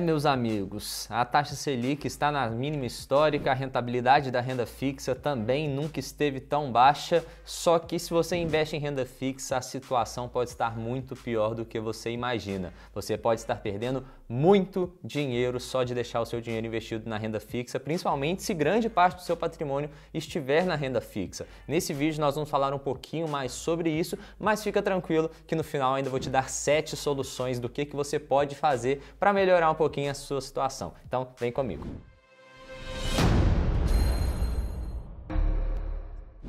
Meus amigos, a taxa Selic está na mínima histórica, a rentabilidade da renda fixa também nunca esteve tão baixa, só que se você investe em renda fixa, a situação pode estar muito pior do que você imagina. Você pode estar perdendo muito dinheiro só de deixar o seu dinheiro investido na renda fixa, principalmente se grande parte do seu patrimônio estiver na renda fixa. Nesse vídeo nós vamos falar um pouquinho mais sobre isso, mas fica tranquilo que no final ainda vou te dar 7 soluções do que você pode fazer para melhorar um pouquinho a sua situação. Então, vem comigo.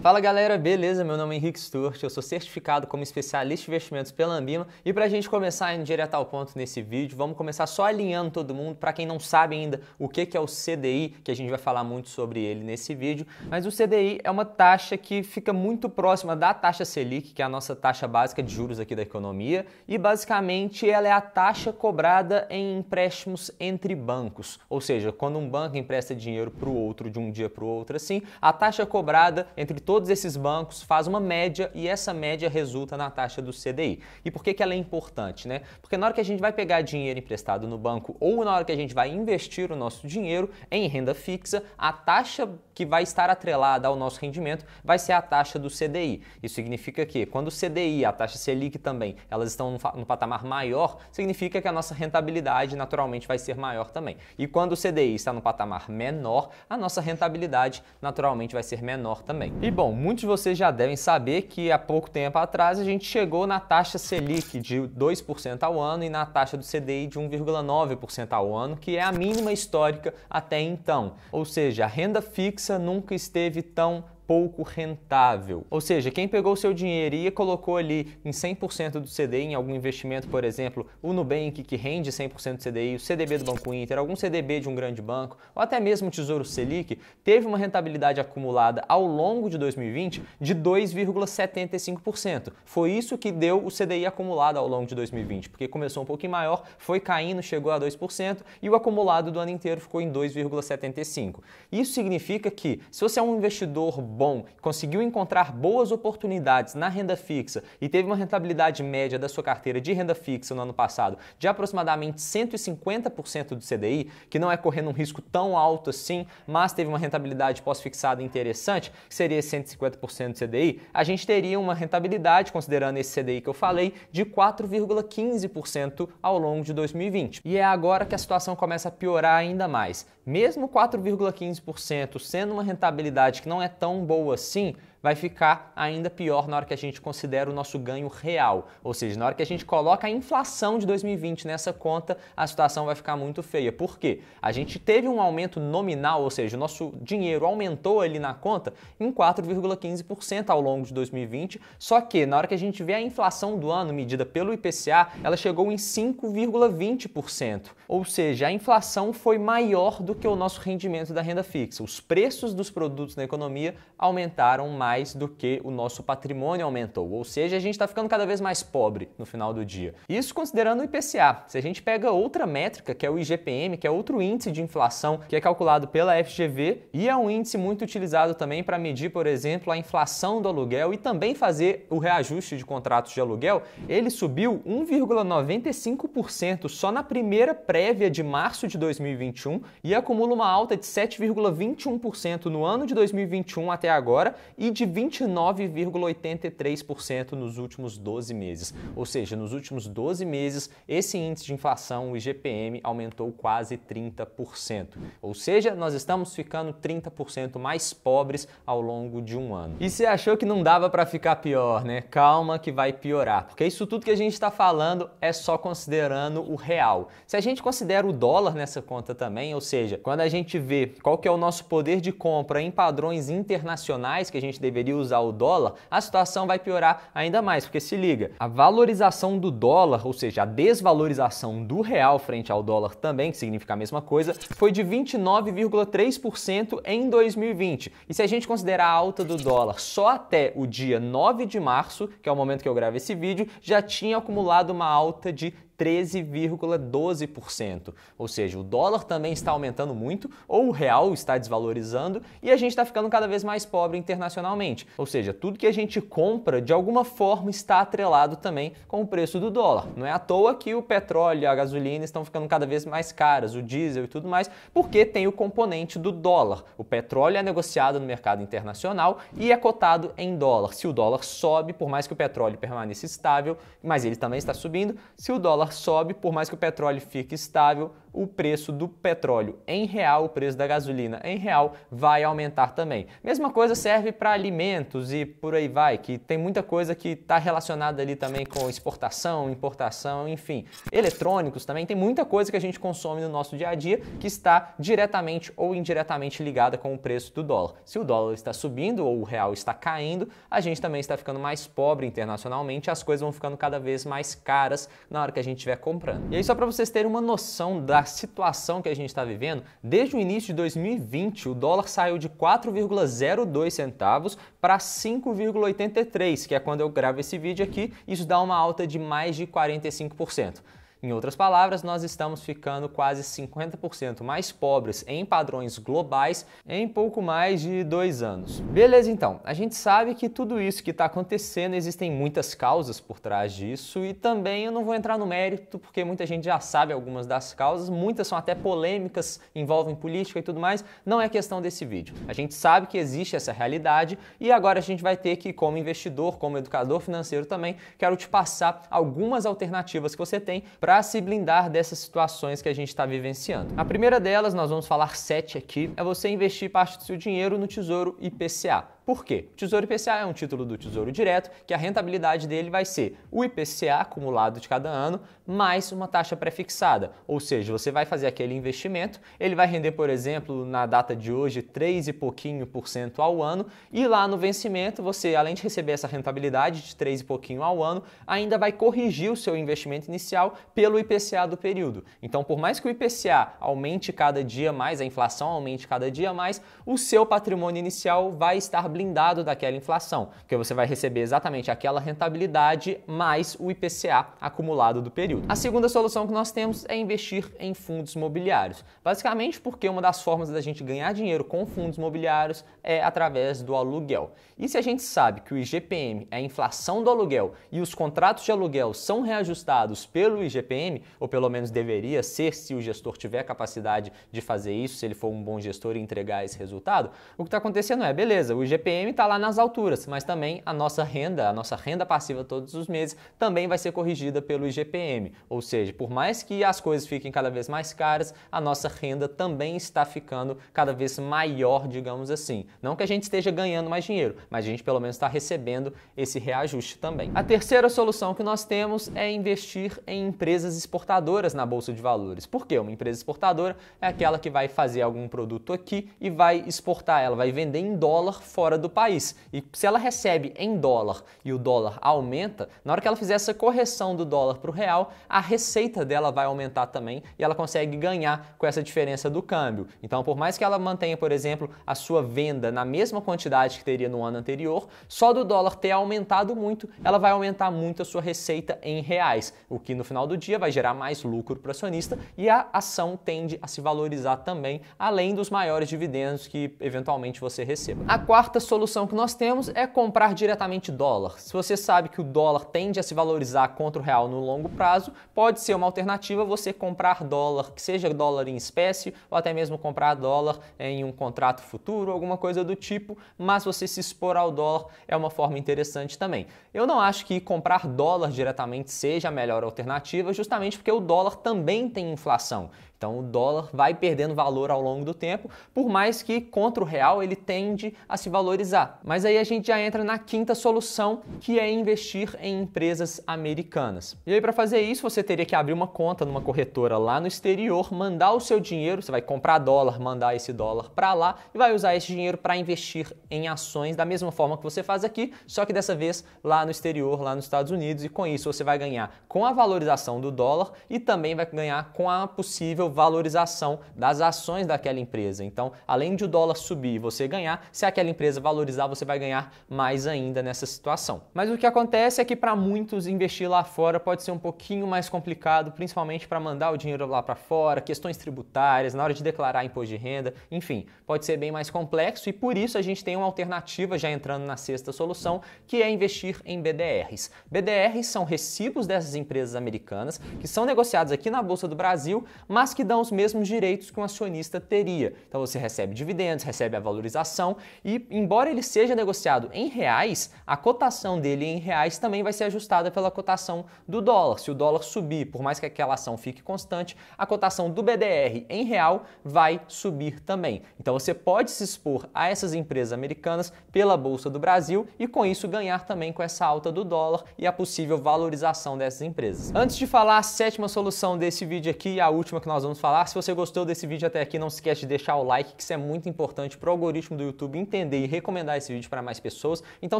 Fala galera, beleza? Meu nome é Henrique Sturch, eu sou certificado como especialista em investimentos pela Ambima e para a gente começar indo direto ao ponto nesse vídeo, vamos começar só alinhando todo mundo. Para quem não sabe ainda o que é o CDI, que a gente vai falar muito sobre ele nesse vídeo, mas o CDI é uma taxa que fica muito próxima da taxa Selic, que é a nossa taxa básica de juros aqui da economia, e basicamente ela é a taxa cobrada em empréstimos entre bancos, ou seja, quando um banco empresta dinheiro para o outro de um dia para o outro assim, a taxa cobrada entre todos esses bancos faz uma média e essa média resulta na taxa do CDI. E por que ela é importante, né? Porque na hora que a gente vai pegar dinheiro emprestado no banco ou na hora que a gente vai investir o nosso dinheiro em renda fixa, a taxa que vai estar atrelada ao nosso rendimento vai ser a taxa do CDI. Isso significa que quando o CDI, a taxa Selic também, elas estão no patamar maior, significa que a nossa rentabilidade naturalmente vai ser maior também. E quando o CDI está no patamar menor, a nossa rentabilidade naturalmente vai ser menor também. E bom, muitos de vocês já devem saber que há pouco tempo atrás a gente chegou na taxa Selic de 2% ao ano e na taxa do CDI de 1,9% ao ano, que é a mínima histórica até então. Ou seja, a renda fixa nunca esteve tão pouco rentável. Ou seja, quem pegou o seu dinheiro e colocou ali em 100% do CDI em algum investimento, por exemplo, o Nubank que rende 100% do CDI, o CDB do Banco Inter, algum CDB de um grande banco, ou até mesmo o Tesouro Selic, teve uma rentabilidade acumulada ao longo de 2020 de 2,75%. Foi isso que deu o CDI acumulado ao longo de 2020, porque começou um pouquinho maior, foi caindo, chegou a 2% e o acumulado do ano inteiro ficou em 2,75%. Isso significa que se você é um investidor bom, conseguiu encontrar boas oportunidades na renda fixa e teve uma rentabilidade média da sua carteira de renda fixa no ano passado de aproximadamente 150% do CDI, que não é correndo um risco tão alto assim, mas teve uma rentabilidade pós-fixada interessante, que seria 150% do CDI, a gente teria uma rentabilidade, considerando esse CDI que eu falei, de 4,15% ao longo de 2020. E é agora que a situação começa a piorar ainda mais. Mesmo 4,15% sendo uma rentabilidade que não é tão boa assim, vai ficar ainda pior na hora que a gente considera o nosso ganho real. Ou seja, na hora que a gente coloca a inflação de 2020 nessa conta, a situação vai ficar muito feia. Por quê? A gente teve um aumento nominal, ou seja, o nosso dinheiro aumentou ali na conta em 4,15% ao longo de 2020, só que na hora que a gente vê a inflação do ano medida pelo IPCA, ela chegou em 5,20%. Ou seja, a inflação foi maior do que o nosso rendimento da renda fixa. Os preços dos produtos na economia aumentaram mais do que o nosso patrimônio aumentou, ou seja, a gente está ficando cada vez mais pobre no final do dia. Isso considerando o IPCA. Se a gente pega outra métrica, que é o IGPM, que é outro índice de inflação, que é calculado pela FGV e é um índice muito utilizado também para medir, por exemplo, a inflação do aluguel e também fazer o reajuste de contratos de aluguel, ele subiu 1,95% só na primeira prévia de março de 2021 e acumula uma alta de 7,21% no ano de 2021 até agora e de 29,83% nos últimos 12 meses. Ou seja, nos últimos 12 meses, esse índice de inflação, o IGPM, aumentou quase 30%. Ou seja, nós estamos ficando 30% mais pobres ao longo de um ano. E você achou que não dava para ficar pior, né? Calma que vai piorar, porque isso tudo que a gente está falando é só considerando o real. Se a gente considera o dólar nessa conta também, ou seja, quando a gente vê qual que é o nosso poder de compra em padrões internacionais que a gente deveria usar o dólar, a situação vai piorar ainda mais, porque se liga, a valorização do dólar, ou seja, a desvalorização do real frente ao dólar também, que significa a mesma coisa, foi de 29,3% em 2020. E se a gente considerar a alta do dólar só até o dia 9 de março, que é o momento que eu gravo esse vídeo, já tinha acumulado uma alta de 13,12%. Ou seja, o dólar também está aumentando muito, ou o real está desvalorizando, e a gente está ficando cada vez mais pobre internacionalmente. Ou seja, tudo que a gente compra, de alguma forma, está atrelado também com o preço do dólar. Não é à toa que o petróleo e a gasolina estão ficando cada vez mais caras, o diesel e tudo mais, porque tem o componente do dólar. O petróleo é negociado no mercado internacional e é cotado em dólar. Se o dólar sobe, por mais que o petróleo permaneça estável, mas ele também está subindo, se o dólar sobe, por mais que o petróleo fique estável, o preço do petróleo em real, o preço da gasolina em real vai aumentar também. Mesma coisa serve para alimentos e por aí vai, que tem muita coisa que está relacionada ali também com exportação, importação, enfim. Eletrônicos também, tem muita coisa que a gente consome no nosso dia a dia que está diretamente ou indiretamente ligada com o preço do dólar. Se o dólar está subindo ou o real está caindo, a gente também está ficando mais pobre internacionalmente, as coisas vão ficando cada vez mais caras na hora que a gente estiver comprando. E aí, só para vocês terem uma noção da situação que a gente está vivendo, desde o início de 2020, o dólar saiu de 4,02 centavos para 5,83, que é quando eu gravo esse vídeo aqui, isso dá uma alta de mais de 45%. Em outras palavras, nós estamos ficando quase 50% mais pobres em padrões globais em pouco mais de 2 anos. Beleza, então, a gente sabe que tudo isso que está acontecendo, existem muitas causas por trás disso e também eu não vou entrar no mérito porque muita gente já sabe algumas das causas, muitas são até polêmicas, envolvem política e tudo mais, não é questão desse vídeo. A gente sabe que existe essa realidade e agora a gente vai ter que, como investidor, como educador financeiro também, quero te passar algumas alternativas que você tem para se blindar dessas situações que a gente está vivenciando. A primeira delas, nós vamos falar 7 aqui, é você investir parte do seu dinheiro no Tesouro IPCA. Por quê? O Tesouro IPCA é um título do Tesouro Direto, que a rentabilidade dele vai ser o IPCA acumulado de cada ano, mais uma taxa pré-fixada. Ou seja, você vai fazer aquele investimento, ele vai render, por exemplo, na data de hoje, 3 e pouquinho por cento ao ano, e lá no vencimento, você, além de receber essa rentabilidade de 3 e pouquinho ao ano, ainda vai corrigir o seu investimento inicial pelo IPCA do período. Então, por mais que o IPCA aumente cada dia mais, a inflação aumente cada dia mais, o seu patrimônio inicial vai estar blindado daquela inflação, porque você vai receber exatamente aquela rentabilidade mais o IPCA acumulado do período. A segunda solução que nós temos é investir em fundos imobiliários. Basicamente porque uma das formas da gente ganhar dinheiro com fundos imobiliários é através do aluguel. E se a gente sabe que o IGPM é a inflação do aluguel e os contratos de aluguel são reajustados pelo IGPM, ou pelo menos deveria ser se o gestor tiver capacidade de fazer isso, se ele for um bom gestor e entregar esse resultado, o que está acontecendo é, beleza, o IGPM está lá nas alturas, mas também a nossa renda passiva todos os meses também vai ser corrigida pelo IGPM. Ou seja, por mais que as coisas fiquem cada vez mais caras, a nossa renda também está ficando cada vez maior, digamos assim. Não que a gente esteja ganhando mais dinheiro, mas a gente pelo menos está recebendo esse reajuste também. A terceira solução que nós temos é investir em empresas exportadoras na Bolsa de Valores. Por quê? Uma empresa exportadora é aquela que vai fazer algum produto aqui e vai exportar, ela vai vender em dólar fora do país. E se ela recebe em dólar e o dólar aumenta, na hora que ela fizer essa correção do dólar para o real, a receita dela vai aumentar também e ela consegue ganhar com essa diferença do câmbio. Então, por mais que ela mantenha, por exemplo, a sua venda na mesma quantidade que teria no ano anterior, só do dólar ter aumentado muito, ela vai aumentar muito a sua receita em reais, o que no final do dia vai gerar mais lucro para o acionista e a ação tende a se valorizar também, além dos maiores dividendos que eventualmente você receba. A quarta solução que nós temos é comprar diretamente dólar. Se você sabe que o dólar tende a se valorizar contra o real no longo prazo, pode ser uma alternativa você comprar dólar, que seja dólar em espécie ou até mesmo comprar dólar em um contrato futuro, alguma coisa do tipo, mas você se expor ao dólar é uma forma interessante também. Eu não acho que comprar dólar diretamente seja a melhor alternativa, justamente porque o dólar também tem inflação. Então o dólar vai perdendo valor ao longo do tempo, por mais que contra o real ele tende a se valorizar. Mas aí a gente já entra na quinta solução, que é investir em empresas americanas. E aí para fazer isso você teria que abrir uma conta numa corretora lá no exterior, mandar o seu dinheiro, você vai comprar dólar, mandar esse dólar para lá e vai usar esse dinheiro para investir em ações da mesma forma que você faz aqui, só que dessa vez lá no exterior, lá nos Estados Unidos, e com isso você vai ganhar com a valorização do dólar e também vai ganhar com a possível possível valorização das ações daquela empresa. Então, além de o dólar subir e você ganhar, se aquela empresa valorizar, você vai ganhar mais ainda nessa situação. Mas o que acontece é que para muitos investir lá fora pode ser um pouquinho mais complicado, principalmente para mandar o dinheiro lá para fora, questões tributárias, na hora de declarar imposto de renda, enfim, pode ser bem mais complexo e por isso a gente tem uma alternativa já entrando na sexta solução, que é investir em BDRs. BDRs são recibos dessas empresas americanas que são negociados aqui na Bolsa do Brasil, mas que dão os mesmos direitos que um acionista teria. Então você recebe dividendos, recebe a valorização e, embora ele seja negociado em reais, a cotação dele em reais também vai ser ajustada pela cotação do dólar. Se o dólar subir, por mais que aquela ação fique constante, a cotação do BDR em real vai subir também. Então você pode se expor a essas empresas americanas pela Bolsa do Brasil e com isso ganhar também com essa alta do dólar e a possível valorização dessas empresas. Antes de falar a sétima solução desse vídeo aqui, a última que nós vamos falar, se você gostou desse vídeo até aqui, não se esquece de deixar o like, que isso é muito importante para o algoritmo do YouTube entender e recomendar esse vídeo para mais pessoas. Então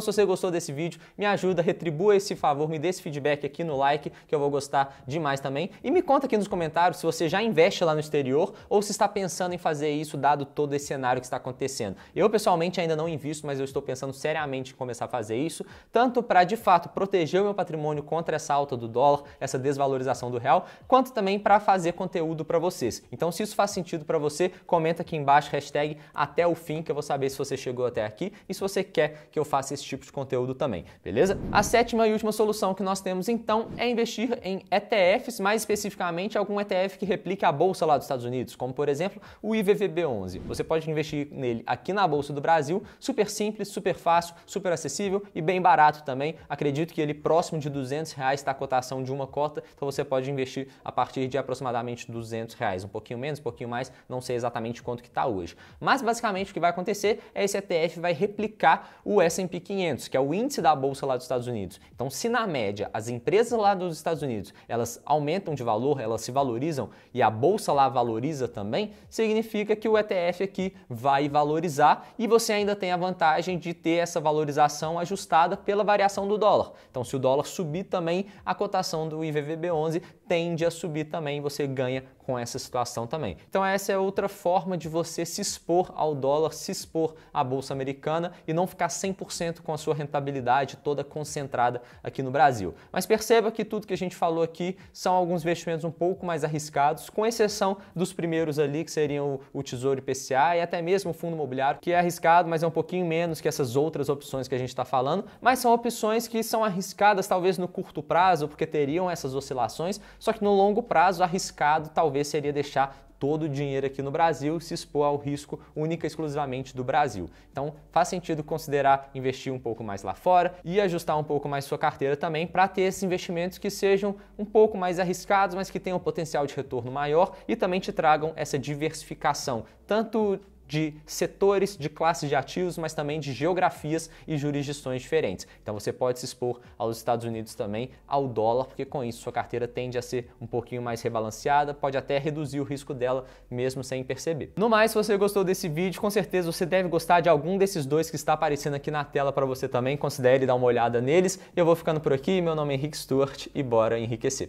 se você gostou desse vídeo, me ajuda, retribua esse favor, me dê esse feedback aqui no like, que eu vou gostar demais também. E me conta aqui nos comentários se você já investe lá no exterior ou se está pensando em fazer isso dado todo esse cenário que está acontecendo. Eu pessoalmente ainda não invisto, mas eu estou pensando seriamente em começar a fazer isso, tanto para de fato proteger o meu patrimônio contra essa alta do dólar, essa desvalorização do real, quanto também para fazer conteúdo para vocês. Então se isso faz sentido para você, comenta aqui embaixo, hashtag até o fim, que eu vou saber se você chegou até aqui e se você quer que eu faça esse tipo de conteúdo também, beleza? A sétima e última solução que nós temos então é investir em ETFs, mais especificamente algum ETF que replique a bolsa lá dos Estados Unidos, como por exemplo o IVVB11. Você pode investir nele aqui na Bolsa do Brasil, super simples, super fácil, super acessível e bem barato também. Acredito que ele próximo de R$200 está a cotação de uma cota, então você pode investir a partir de aproximadamente R$200, um pouquinho menos, um pouquinho mais, não sei exatamente quanto que está hoje. Mas basicamente o que vai acontecer é esse ETF vai replicar o S&P 500, que é o índice da bolsa lá dos Estados Unidos. Então se na média as empresas lá dos Estados Unidos, elas aumentam de valor, elas se valorizam e a bolsa lá valoriza também, significa que o ETF aqui vai valorizar e você ainda tem a vantagem de ter essa valorização ajustada pela variação do dólar. Então se o dólar subir também, a cotação do IVVB11 tende a subir também, você ganha com essa situação também. Então essa é outra forma de você se expor ao dólar, se expor à bolsa americana e não ficar 100% com a sua rentabilidade toda concentrada aqui no Brasil. Mas perceba que tudo que a gente falou aqui são alguns investimentos um pouco mais arriscados, com exceção dos primeiros ali, que seriam o Tesouro IPCA e até mesmo o Fundo Imobiliário, que é arriscado, mas é um pouquinho menos que essas outras opções que a gente está falando, mas são opções que são arriscadas talvez no curto prazo, porque teriam essas oscilações, só que no longo prazo arriscado talvez seria deixar todo o dinheiro aqui no Brasil e se expor ao risco única e exclusivamente do Brasil. Então faz sentido considerar investir um pouco mais lá fora e ajustar um pouco mais sua carteira também para ter esses investimentos que sejam um pouco mais arriscados, mas que tenham um potencial de retorno maior e também te tragam essa diversificação, tanto de setores, de classes de ativos, mas também de geografias e jurisdições diferentes. Então você pode se expor aos Estados Unidos também, ao dólar, porque com isso sua carteira tende a ser um pouquinho mais rebalanceada, pode até reduzir o risco dela mesmo sem perceber. No mais, se você gostou desse vídeo, com certeza você deve gostar de algum desses dois que está aparecendo aqui na tela para você também, considere dar uma olhada neles. Eu vou ficando por aqui, meu nome é Henrique Stuart e bora enriquecer.